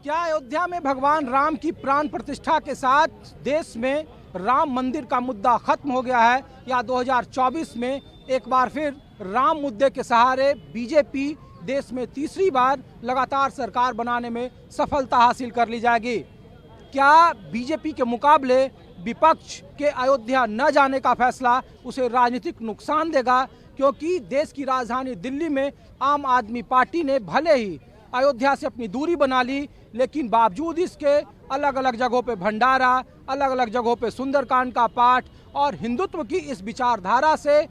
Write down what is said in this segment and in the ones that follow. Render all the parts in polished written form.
क्या अयोध्या में भगवान राम की प्राण प्रतिष्ठा के साथ देश में राम मंदिर का मुद्दा खत्म हो गया है, या 2024 में एक बार फिर राम मुद्दे के सहारे बीजेपी देश में तीसरी बार लगातार सरकार बनाने में सफलता हासिल कर ली जाएगी? क्या बीजेपी के मुकाबले विपक्ष के अयोध्या न जाने का फैसला उसे राजनीतिक नुकसान देगा? क्योंकि देश की राजधानी दिल्ली में आम आदमी पार्टी ने भले ही अयोध्या से अपनी दूरी बना ली, लेकिन बावजूद इसके अलग अलग जगहों पे भंडारा, अलग अलग जगहों पे सुंदरकांड का पाठ और हिंदुत्व की इस विचारधारा से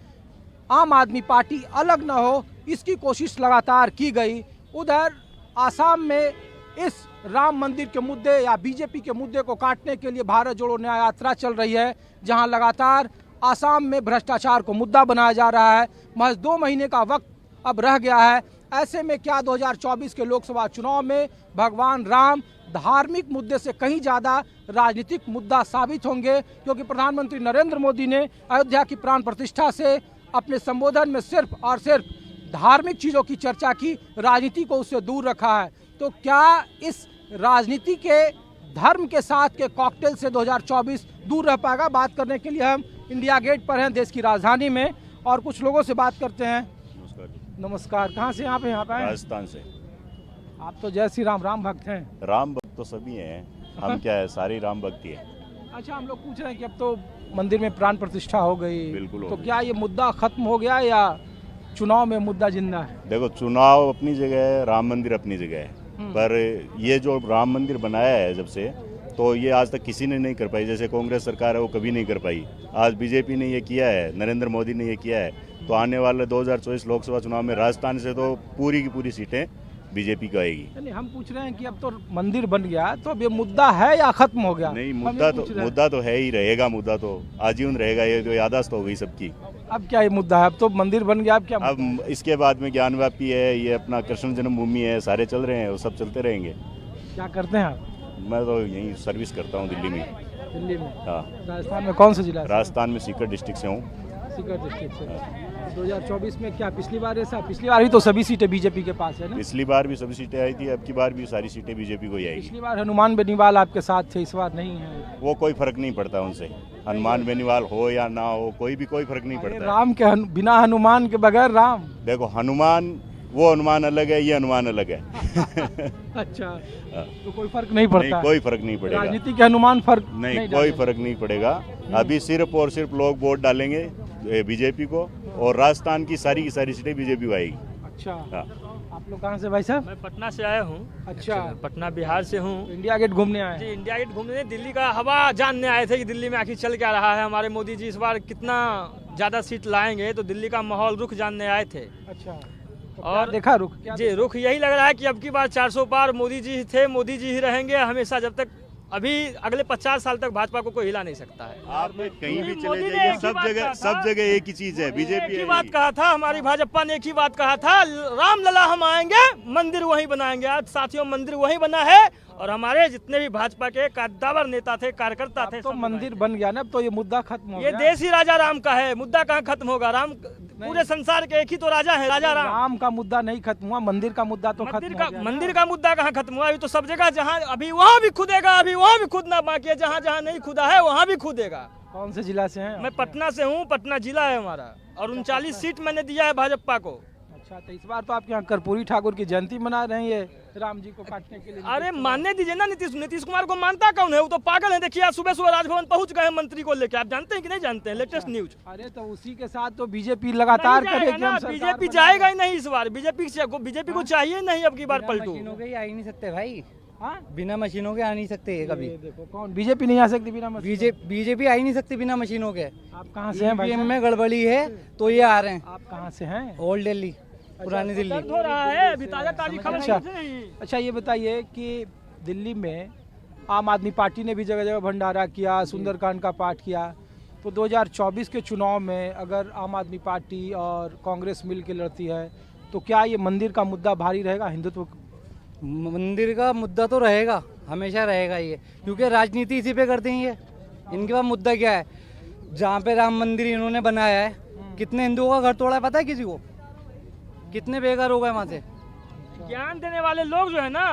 आम आदमी पार्टी अलग न हो, इसकी कोशिश लगातार की गई। उधर आसाम में इस राम मंदिर के मुद्दे या बीजेपी के मुद्दे को काटने के लिए भारत जोड़ो न्याय यात्रा चल रही है, जहां लगातार आसाम में भ्रष्टाचार को मुद्दा बनाया जा रहा है। महज 2 महीने का वक्त अब रह गया है। ऐसे में क्या 2024 के लोकसभा चुनाव में भगवान राम धार्मिक मुद्दे से कहीं ज़्यादा राजनीतिक मुद्दा साबित होंगे? क्योंकि प्रधानमंत्री नरेंद्र मोदी ने अयोध्या की प्राण प्रतिष्ठा से अपने संबोधन में सिर्फ और सिर्फ धार्मिक चीज़ों की चर्चा की, राजनीति को उससे दूर रखा है। तो क्या इस राजनीति के धर्म के साथ के कॉकटेल से 2024 दूर रह पाएगा? बात करने के लिए हम इंडिया गेट पर हैं, देश की राजधानी में, और कुछ लोगों से बात करते हैं। नमस्कार। कहाँ से यहाँ पे आए? राजस्थान से। आप तो जय श्री राम भक्त हैं। राम भक्त तो सभी हैं, हम क्या है, सारी राम भक्ति है। अच्छा, हम लोग पूछ रहे हैं कि अब तो मंदिर में प्राण प्रतिष्ठा हो गई, बिल्कुल तो क्या ये मुद्दा खत्म हो गया या चुनाव में मुद्दा जिंदा है? देखो, चुनाव अपनी जगह है, राम मंदिर अपनी जगह है, पर ये जो राम मंदिर बनाया है जब से, तो ये आज तक किसी ने नहीं कर पाई। जैसे कांग्रेस सरकार है वो कभी नहीं कर पाई, आज बीजेपी ने ये किया है, नरेंद्र मोदी ने ये किया है। तो आने वाले 2024 लोकसभा चुनाव में राजस्थान से तो पूरी की पूरी सीटें बीजेपी को आएगी। हम पूछ रहे हैं कि अब तो मंदिर बन गया, तो अब ये मुद्दा है या खत्म हो गया? नहीं, मुद्दा तो है ही, रहेगा, मुद्दा तो आजीवन रहेगा। ये जो याददाश्त हो गई सबकी। अब क्या ये मुद्दा है? अब तो मंदिर बन गया, अब क्या? अब इसके बाद में ज्ञान व्यापी है, ये अपना कृष्ण जन्मभूमि है, सारे चल रहे हैं, वो सब चलते रहेंगे। क्या करते हैं आप? मैं तो यहीं सर्विस करता हूँ दिल्ली में। दिल्ली में? हाँ। राजस्थान में कौन सा जिला? राजस्थान में सीकर डिस्ट्रिक्ट से हूँ। सीकर डिस्ट्रिक्ट से। 2024 में क्या पिछली बार ऐसा? पिछली बार भी तो सभी सीटें बीजेपी के पास है ना? पिछली बार भी सभी सीटें आई थी, अब की बार भी सारी सीटें बीजेपी को ही आएगी। पिछली बार हनुमान बेनीवाल आपके साथ थे, इस बार नहीं है। वो कोई फर्क नहीं पड़ता उनसे, हनुमान बेनीवाल हो या ना हो, कोई फर्क नहीं पड़ता। राम के बिना हनुमान के बगैर राम। देखो, हनुमान, वो हनुमान अलग है, ये हनुमान अलग है। अच्छा, तो कोई फर्क नहीं पड़ता? नहीं, कोई फर्क नहीं पड़ेगा। राजनीति के हनुमान फर्क नहीं, कोई फर्क नहीं पड़ेगा। अभी सिर्फ और सिर्फ लोग वोट डालेंगे बीजेपी को, और राजस्थान की सारी सीटें बीजेपी को आएगी। अच्छा। हाँ। आप लोग कहाँ से भाई साहब? मैं पटना से आया हूँ। अच्छा, पटना बिहार से हूँ। इंडिया गेट घूमने आए? जी, इंडिया गेट घूमने, दिल्ली का हवा जानने आए थे कि दिल्ली में आखिर चल क्या रहा है। हमारे मोदी जी इस बार कितना ज़्यादा सीट लाएंगे, तो दिल्ली का माहौल, रुख जानने आए थे। अच्छा, तो और देखा रुख? जी, रुख यही लग रहा है कि अब की बार 400 पार मोदी जी ही थे, मोदी जी ही रहेंगे हमेशा, जब तक अभी अगले 50 साल तक भाजपा को कोई हिला नहीं सकता है। आप कहीं भी चले जाइए, सब जगह एक ही चीज है, बीजेपी। एक ही बात कहा था, हमारी भाजपा ने एक ही बात कहा था, राम लला हम आएंगे, मंदिर वहीं बनाएंगे। आज साथियों, मंदिर वहीं बना है, और हमारे जितने भी भाजपा के कद्दावर नेता थे, कार्यकर्ता थे, तो मंदिर बन गया ना, अब तो ये मुद्दा खत्म हो गया। ये देश ही राजा राम का है, मुद्दा कहाँ खत्म होगा? राम पूरे संसार के एक ही तो राजा है, राजा राम। राम का मुद्दा नहीं खत्म हुआ, मंदिर का मुद्दा तो खत्म हो गया। मंदिर का मुद्दा कहाँ खत्म हुआ? अभी तो सब जगह, जहाँ अभी वहाँ भी खुदेगा, अभी वहाँ भी खुदना बाकी है, जहाँ जहाँ नहीं खुदा है वहाँ भी खुदेगा। कौन से जिला से हैं? मैं पटना से हूँ, पटना जिला है हमारा, और 39 सीट मैंने दिया है भाजपा को। अच्छा, तो इस बार तो आपके यहाँ कर्पूरी ठाकुर की जयंती मना रहे हैं, ये राम जी को काटने के लिए। अरे मानने दीजिए ना, नीतीश कुमार को मानता कौन है? वो तो पागल है। देखिए, आज सुबह राजभवन पहुंच गए मंत्री को लेकर, आप जानते हैं कि नहीं जानते हैं? Latest news. अरे तो उसी के साथ तो बीजेपी लगातार करेगी। बीजेपी जाएगा ही नहीं इस बार, बीजेपी को चाहिए नहीं अब की बार पलटू। आ ही नहीं सकते भाई। हाँ, बिना मशीनों के आ नहीं सकते ये कभी। देखो, कौन बीजेपी नहीं आ सकती बिना मशीन? बीजेपी आ ही नहीं सकती बिना मशीनों के। आप कहाँ से हैं भाई? में गड़बड़ी है तो ये आ रहे हैं। आप कहाँ से हैं? ओल्ड दिल्ली, पुरानी दिल्ली। हो रहा है अभी, ताजा ताजी खबर। अच्छा, ये बताइए कि दिल्ली में आम आदमी पार्टी ने भी जगह जगह भंडारा किया, सुंदरकांड का पाठ किया, तो 2024 के चुनाव में अगर आम आदमी पार्टी और कांग्रेस मिल के लड़ती है, तो क्या ये मंदिर का मुद्दा भारी रहेगा? हिंदुत्व मंदिर का मुद्दा तो रहेगा, हमेशा रहेगा ये, क्योंकि राजनीति इसी पे करते हैं ये। इनके पास मुद्दा क्या है? जहाँ पे राम मंदिर इन्होंने बनाया है, कितने हिंदुओं का घर तोड़ा है पता है किसी को? कितने बेघर हो गए वहाँ से? ज्ञान देने वाले लोग जो है ना,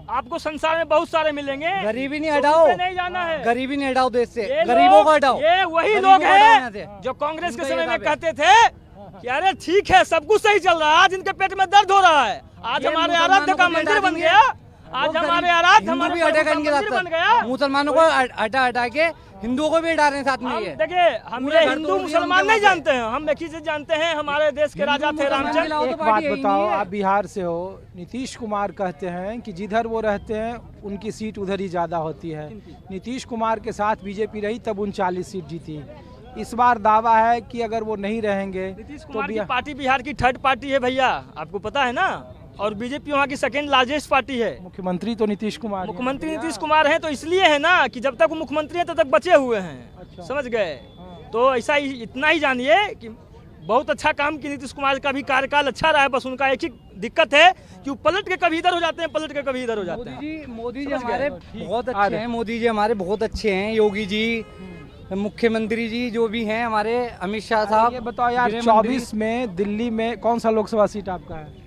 आपको संसार में बहुत सारे मिलेंगे, गरीबी नहीं तो हटाओ, उन पे नहीं जाना है। गरीबी नहीं हटाओ देश से, ये गरीबों लोग- को हटाओ। ये वही गरीबों लोग को हटाओ यहाँ से। हैं जो कांग्रेस के उनका समय में ये कहते थे कि अरे ठीक है सब कुछ सही चल रहा है, आज इनके पेट में दर्द हो रहा है। आज ये हमारे मुसलमानों आराध्य का को भी मंदिर हटा बन देंगे। गया, आज हमारे आराध्य हिंदू हमारे भी प्रभु हटेगा का इनके मंदिर साथ बन गया। मुसलमानों को हटा के हिंदुओं को भी हटा रहे हैं साथ में हम ये। देखिए हम पूरे ये घर हिंदू तोड़ दिए मुसलमान उनके नहीं वहाँ जानते हैं, हम एक ही चीज जानते हैं, हमारे देश के राजा थे मुसलमान रामचंद्र। मिलाओ तो एक पार्टी बात यही बताओ, नहीं है। आप बिहार से हो, नीतीश कुमार कहते हैं कि जिधर वो रहते हैं उनकी सीट उधर ही ज़्यादा होती है। नीतीश कुमार के साथ बीजेपी रही तब 39 सीट जीती। इस बार दावा है कि अगर वो नहीं रहेंगे नीतीश तो कुमार की बिहार पार्टी बिहार की थर्ड पार्टी है भैया, आपको पता है ना, और बीजेपी वहाँ की सेकेंड लार्जेस्ट पार्टी है। मुख्यमंत्री तो नीतीश कुमार ही हैं। मुख्यमंत्री नीतीश कुमार हैं तो इसलिए है ना कि जब तक वो मुख्यमंत्री हैं तब तक बचे हुए हैं। अच्छा। समझ गए? तो ऐसा ही इतना ही जानिए कि बहुत अच्छा काम की नीतीश कुमार का भी कार्यकाल अच्छा रहा है, बस उनका एक ही दिक्कत है कि वो पलट के कभी इधर हो जाते हैं, पलट के कभी इधर हो जाते हैं। मोदी जी समझ हमारे गए? बहुत आ अच्छे रहे। हैं, मोदी जी हमारे बहुत अच्छे हैं, योगी जी, मुख्यमंत्री जी जो भी हैं हमारे, अमित शाह साहब। ये बताओ यार, गृह मंत्री। 24 में दिल्ली में कौन सा लोकसभा सीट आपका है?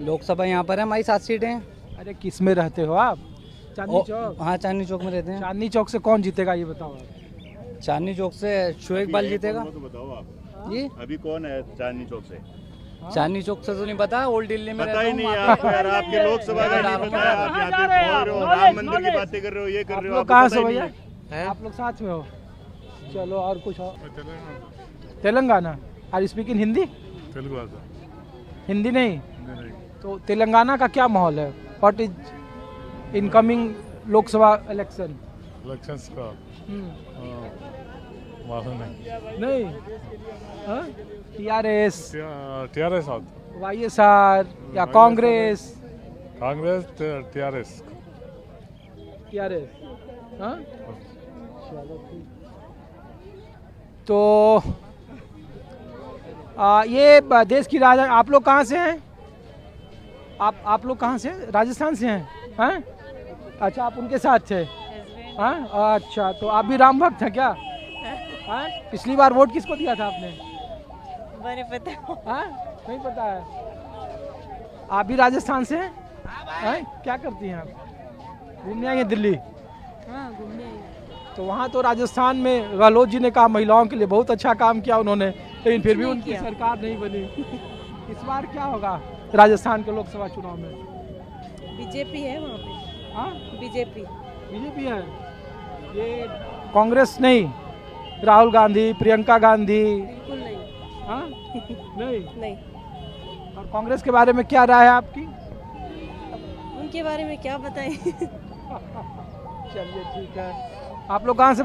लोकसभा यहाँ पर है, हमारी 7 सीटें हैं। अरे किस में रहते हो आप? चांदनी चौक। हाँ, चांदनी चौक में रहते हैं। चांदनी चौक से कौन जीतेगा ये बताओ आप। चांदनी चौक से शोएब इकबाल जीतेगा तो बताओ आप, जी। अभी कौन है चांदनी चौक से? चांदनी चौक से तो नहीं पता, ओल्ड दिल्ली में पता रहता ही हूँ, नहीं वहाँ आप पे- यार, आपके लोकसभा का नहीं पता है, आप यहाँ पे बोल रहे हो, राम मंदिर की बातें कर रहे हो, ये कर आप रहे हो, लोग आपको कहाँ पता से ही भैया? नहीं है। हैं? आप लोग साथ में हो? चलो और कुछ और। Telangana. Are speak in Hindi? Telugu आता हिंदी नहीं? नहीं तो तेलंगाना का क्या माहौल है? What is incoming Lok Sabha election? Elections का मालूम नहीं। नहीं, टीआरएस, टीआरएस आता, वाईएसआर या कांग्रेस? कांग्रेस टीआरएस। टीआरएस। हाँ, चलो ठीक। तो ये देश की राजा, आप लोग कहाँ से हैं? आप लोग कहाँ से हैं? राजस्थान से हैं? हैं? अच्छा, आप उनके साथ थे? हाँ, अच्छा, तो आप भी राम भक्त हैं क्या? हाँ? पिछली बार वोट किसको दिया था आपने? बड़े पता हाँ, नहीं पता है। आप भी राजस्थान से हैं? हैं? क्या करती हैं आप? घूमने आई हैं दिल्ली? हाँ घूमने आई हूँ। तो वहाँ तो राजस्थान में गहलोत जी ने कहा महिलाओं के लिए बहुत अच्छा काम किया उन्होंने, लेकिन फिर भी नहीं उनकी किया। सरकार नहीं बनी। इस बार क्या होगा राजस्थान के लोकसभा चुनाव में? बीजेपी है वहाँ पे, हाँ, बीजेपी। बीजेपी है। ये कांग्रेस नहीं? राहुल गांधी, प्रियंका गांधी? बिल्कुल नहीं। हाँ, नहीं। नहीं, और कांग्रेस के बारे में क्या राय है आपकी? उनके बारे में क्या बताएं। चलिए ठीक है। आप लोग कहाँ से